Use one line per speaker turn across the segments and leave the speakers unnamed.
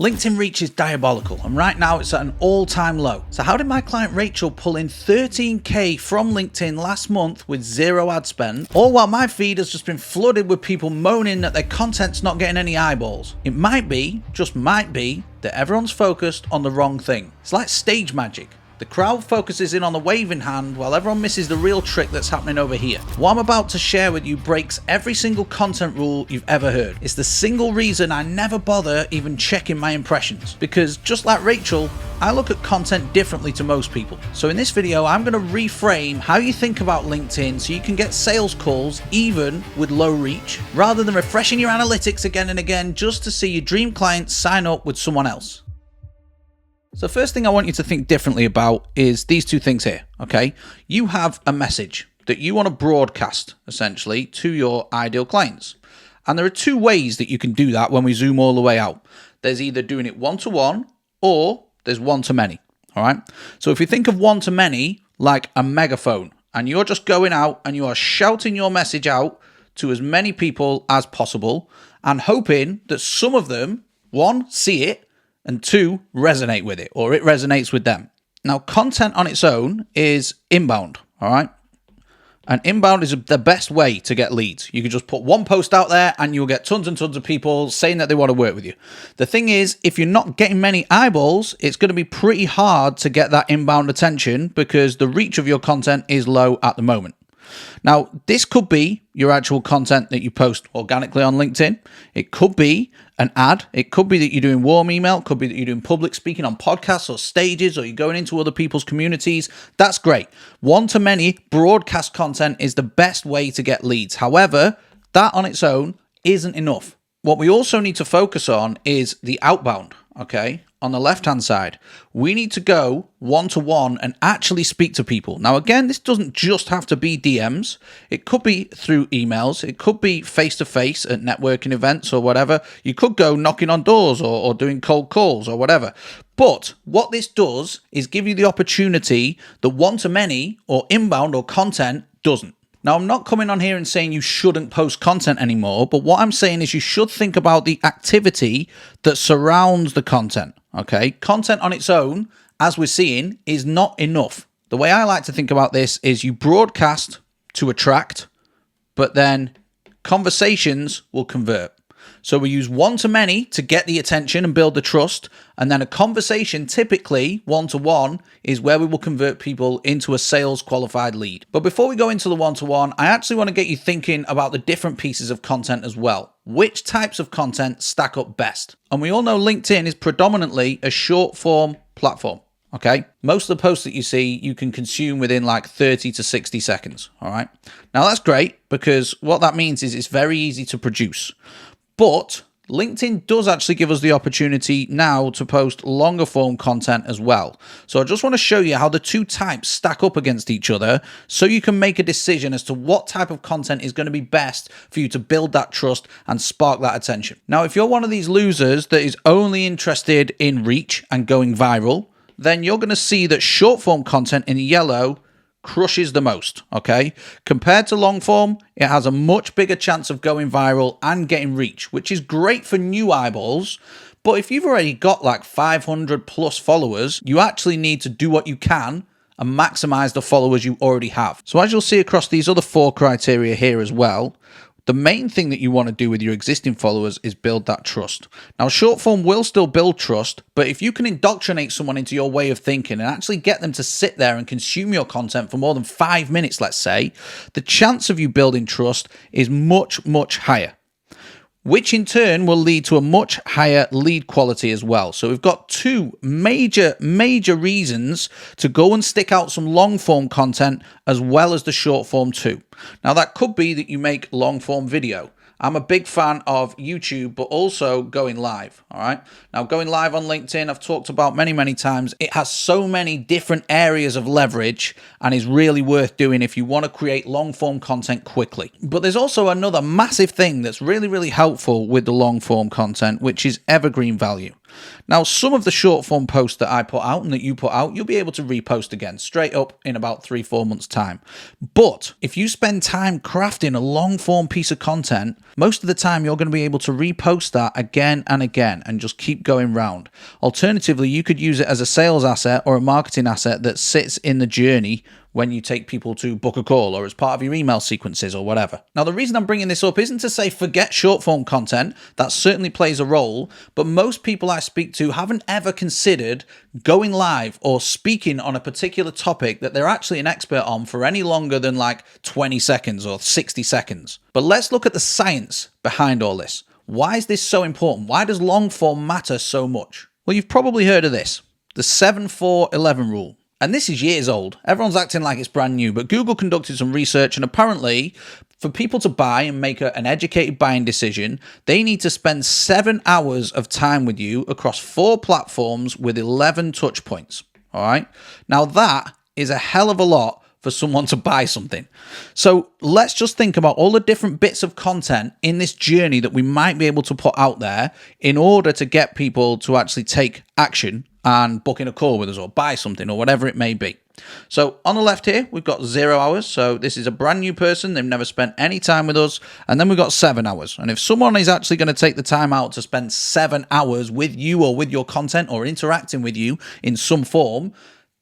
LinkedIn reach is diabolical, and right now it's at an all-time low. So how did my client Rachel pull in 13k from LinkedIn last month with zero ad spend, all while my feed has just been flooded with people moaning that their content's not getting any eyeballs? It might be, just might be, that everyone's focused on the wrong thing. It's like stage magic. The crowd focuses in on the waving hand while everyone misses the real trick that's happening over here. What I'm about to share with you breaks every single content rule you've ever heard. It's the single reason I never bother even checking my impressions. Because just like Rachel, I look at content differently to most people. So in this video, I'm going to reframe how you think about LinkedIn so you can get sales calls even with low reach, rather than refreshing your analytics again and again just to see your dream clients sign up with someone else. So first thing I want you to think differently about is these two things here, okay? You have a message that you want to broadcast, essentially, to your ideal clients. And there are two ways that you can do that when we zoom all the way out. There's either doing it one-to-one or there's one-to-many, all right? So if you think of one-to-many like a megaphone, and you're just going out and you are shouting your message out to as many people as possible and hoping that some of them, one, see it, and two, resonate with it, or it resonates with them. Now, content on its own is inbound, all right? And inbound is the best way to get leads. You can just put one post out there and you'll get tons and tons of people saying that they want to work with you. The thing is, if you're not getting many eyeballs, it's going to be pretty hard to get that inbound attention because the reach of your content is low at the moment. Now, this could be your actual content that you post organically on LinkedIn. It could be an ad. It could be that you're doing warm email. It could be that you're doing public speaking on podcasts or stages, or you're going into other people's communities. That's great. One-to-many broadcast content is the best way to get leads. However, that on its own isn't enough. What we also need to focus on is the outbound, okay? On the left-hand side, we need to go one-to-one and actually speak to people. Now, again, this doesn't just have to be DMs. It could be through emails. It could be face-to-face at networking events or whatever. You could go knocking on doors or doing cold calls or whatever. But what this does is give you the opportunity that one-to-many or inbound or content doesn't. Now, I'm not coming on here and saying you shouldn't post content anymore, but what I'm saying is you should think about the activity that surrounds the content, okay? Content on its own, as we're seeing, is not enough. The way I like to think about this is you broadcast to attract, but then conversations will convert. So we use one-to-many to get the attention and build the trust, and then a conversation, typically one-to-one, is where we will convert people into a sales qualified lead. But before we go into the one-to-one, I actually want to get you thinking about the different pieces of content as well. Which types of content stack up best? And we all know LinkedIn is predominantly a short-form platform. Okay, most of the posts that you see, you can consume within like 30 to 60 seconds. All right, now that's great because what that means is it's very easy to produce. But LinkedIn does actually give us the opportunity now to post longer form content as well. So I just want to show you how the two types stack up against each other so you can make a decision as to what type of content is going to be best for you to build that trust and spark that attention. Now, if you're one of these losers that is only interested in reach and going viral, then you're going to see that short form content in yellow crushes the most, okay? Compared to long form, it has a much bigger chance of going viral and getting reach, which is great for new eyeballs. But if you've already got like 500 plus followers, you actually need to do what you can and maximize the followers you already have. So as you'll see across these other 4 criteria here as well, the main thing that you want to do with your existing followers is build that trust. Now, short form will still build trust, but if you can indoctrinate someone into your way of thinking and actually get them to sit there and consume your content for more than 5 minutes, let's say, the chance of you building trust is much, much higher, which in turn will lead to a much higher lead quality as well. So we've got two major reasons to go and stick out some long form content as well as the short form too. Now that could be that you make long form video. I'm a big fan of YouTube, but also going live, all right? Now, going live on LinkedIn, I've talked about many times. It has so many different areas of leverage and is really worth doing if you want to create long-form content quickly. But there's also another massive thing that's really helpful with the long-form content, which is evergreen value. Now, some of the short form posts that I put out and that you put out, you'll be able to repost again straight up in about 3-4 months time. But if you spend time crafting a long form piece of content, most of the time you're going to be able to repost that again and again and just keep going round. Alternatively, you could use it as a sales asset or a marketing asset that sits in the journey when you take people to book a call or as part of your email sequences or whatever. Now, the reason I'm bringing this up isn't to say forget short form content. That certainly plays a role, but most people I speak to haven't ever considered going live or speaking on a particular topic that they're actually an expert on for any longer than like 20 seconds or 60 seconds. But let's look at the science behind all this. Why is this so important? Why does long form matter so much? Well, you've probably heard of this, the 7-4-11 rule. And this is years old. Everyone's acting like it's brand new, but Google conducted some research, and apparently for people to buy and make an educated buying decision, they need to spend 7 hours of time with you across 4 platforms with 11 touch points. All right. Now that is a hell of a lot for someone to buy something. So let's just think about all the different bits of content in this journey that we might be able to put out there in order to get people to actually take action and book in a call with us or buy something or whatever it may be. So on the left here, we've got 0 hours. So this is a brand new person. They've never spent any time with us. And then we've got 7 hours. And if someone is actually going to take the time out to spend 7 hours with you or with your content or interacting with you in some form,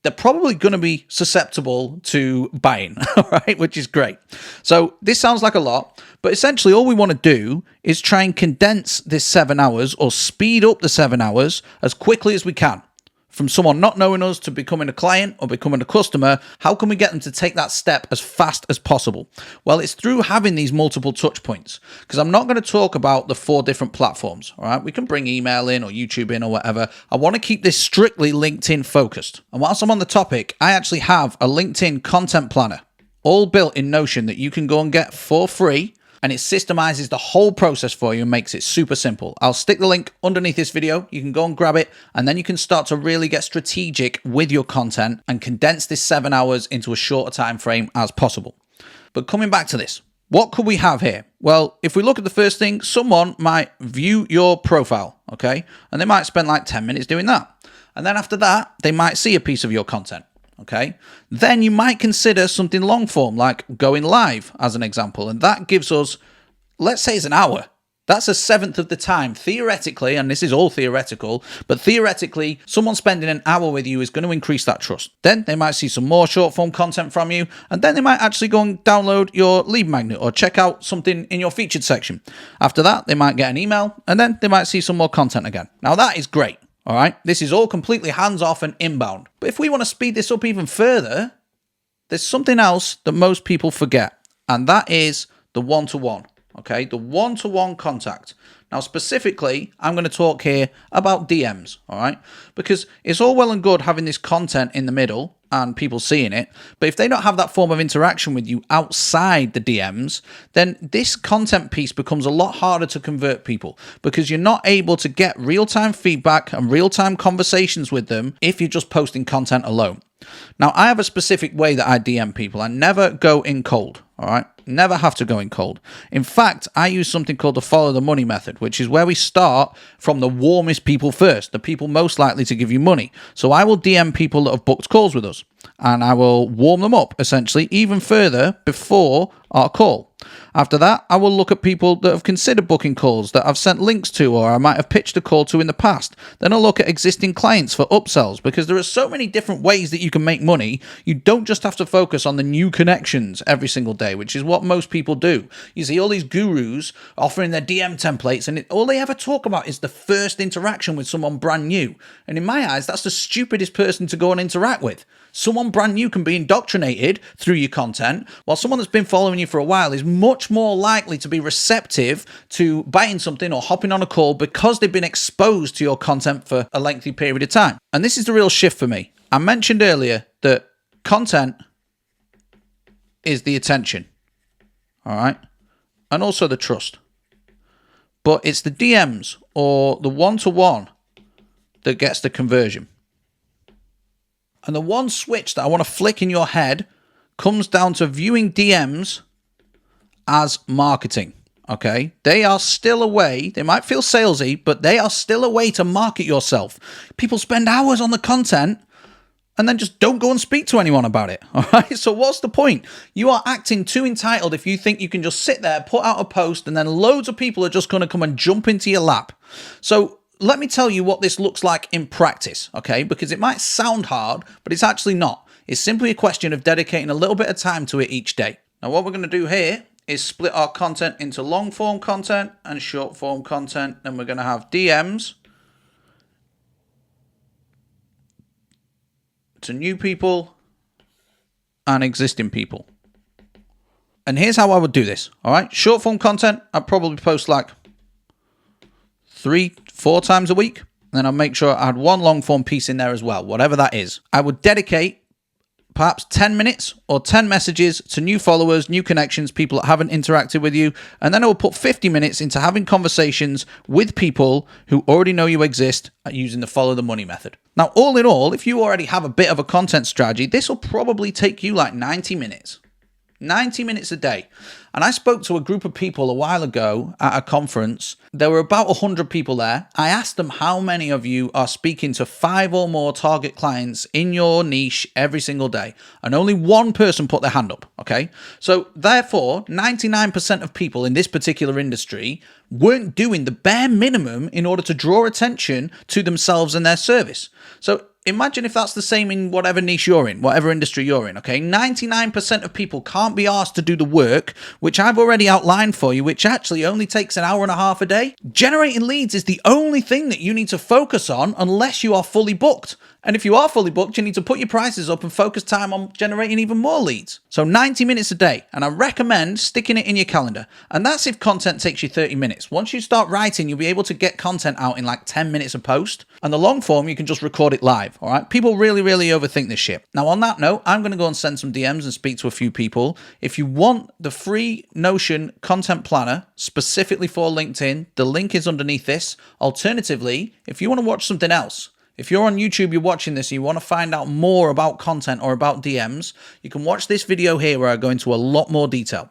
they're probably going to be susceptible to buying, all right, which is great. So this sounds like a lot, but essentially all we want to do is try and condense this 7 hours or speed up the 7 hours as quickly as we can. From someone not knowing us to becoming a client or becoming a customer, how can we get them to take that step as fast as possible? Well, it's through having these multiple touch points, because I'm not going to talk about the 4 different platforms. All right, we can bring email in or YouTube in or whatever. I want to keep this strictly LinkedIn focused. And whilst I'm on the topic, I actually have a LinkedIn content planner, all built in Notion, that you can go and get for free. And it systemizes the whole process for you and makes it super simple. I'll stick the link underneath this video. You can go and grab it, and then you can start to really get strategic with your content and condense this 7 hours into a shorter time frame as possible. But coming back to this, what could we have here? Well, if we look at the first thing, someone might view your profile, okay? And they might spend like 10 minutes doing that. And then after that, they might see a piece of your content. Okay, then you might consider something long form like going live as an example. And that gives us, let's say it's an hour. That's a seventh of the time. Theoretically, and this is all theoretical, but theoretically, someone spending an hour with you is going to increase that trust. Then they might see some more short form content from you, and then they might actually go and download your lead magnet or check out something in your featured section. After that, they might get an email, and then they might see some more content again. Now that is great. All right, this is all completely hands-off and inbound. But if we want to speed this up even further, there's something else that most people forget, and that is the one-to-one, okay? The one-to-one contact. Now, specifically, I'm going to talk here about DMs, all right? Because it's all well and good having this content in the middle and people seeing it, but if they don't have that form of interaction with you outside the DMs, then this content piece becomes a lot harder to convert people, because you're not able to get real-time feedback and real-time conversations with them if you're just posting content alone. Now, I have a specific way that I DM people. I never go in cold, all right? Never have to go in cold. In fact, I use something called the follow the money method, which is where we start from the warmest people first, the people most likely to give you money. So I will DM people that have booked calls with us, and I will warm them up essentially even further before our call. After that, I will look at people that have considered booking calls that I've sent links to or I might have pitched a call to in the past. Then I'll look at existing clients for upsells, because there are so many different ways that you can make money. You don't just have to focus on the new connections every single day, which is what most people do. You see all these gurus offering their DM templates, and all they ever talk about is the first interaction with someone brand new. And in my eyes, that's the stupidest person to go and interact with. Someone brand new can be indoctrinated through your content, while someone that's been following you for a while is much more likely to be receptive to buying something or hopping on a call because they've been exposed to your content for a lengthy period of time. And this is the real shift for me. I mentioned earlier that content is the attention, all right, and also the trust. But it's the DMs or the one-to-one that gets the conversion. And the one switch that I want to flick in your head comes down to viewing DMs as marketing, okay? They are still a way, they might feel salesy, but they are still a way to market yourself. People spend hours on the content and then just don't go and speak to anyone about it, all right? So what's the point? You are acting too entitled if you think you can just sit there, put out a post, and then loads of people are just going to come and jump into your lap. So let me tell you what this looks like in practice, okay? Because it might sound hard, but it's actually not. It's simply a question of dedicating a little bit of time to it each day. Now, what we're going to do here is split our content into long form content and short form content. And we're going to have DMs to new people and existing people. And here's how I would do this, all right? Short form content, I'd probably post like 3-4 times a week. And then I'll make sure I had one long form piece in there as well, whatever that is. I would dedicate perhaps 10 minutes or 10 messages to new followers, new connections, people that haven't interacted with you. And then I will put 50 minutes into having conversations with people who already know you exist using the follow the money method. Now, all in all, if you already have a bit of a content strategy, this will probably take you like 90 minutes. 90 minutes a day. And I spoke to a group of people a while ago at a conference. There were about 100 people there. I asked them how many of you are speaking to 5 or more target clients in your niche every single day. And only one person put their hand up, okay? So therefore, 99% of people in this particular industry weren't doing the bare minimum in order to draw attention to themselves and their service. So imagine if that's the same in whatever niche you're in, whatever industry you're in, okay? 99% of people can't be asked to do the work, which I've already outlined for you, which actually only takes an hour and a half a day. Generating leads is the only thing that you need to focus on unless you are fully booked. And if you are fully booked, you need to put your prices up and focus time on generating even more leads. So 90 minutes a day, and I recommend sticking it in your calendar. And that's if content takes you 30 minutes. Once you start writing, you'll be able to get content out in like 10 minutes a post. And the long form, you can just record it live, all right? People really overthink this shit. Now, on that note, I'm going to go and send some DMs and speak to a few people. If you want the free Notion content planner specifically for LinkedIn, the link is underneath this. Alternatively, if you want to watch something else, if you're on YouTube, you're watching this, and you want to find out more about content or about DMs, you can watch this video here where I go into a lot more detail.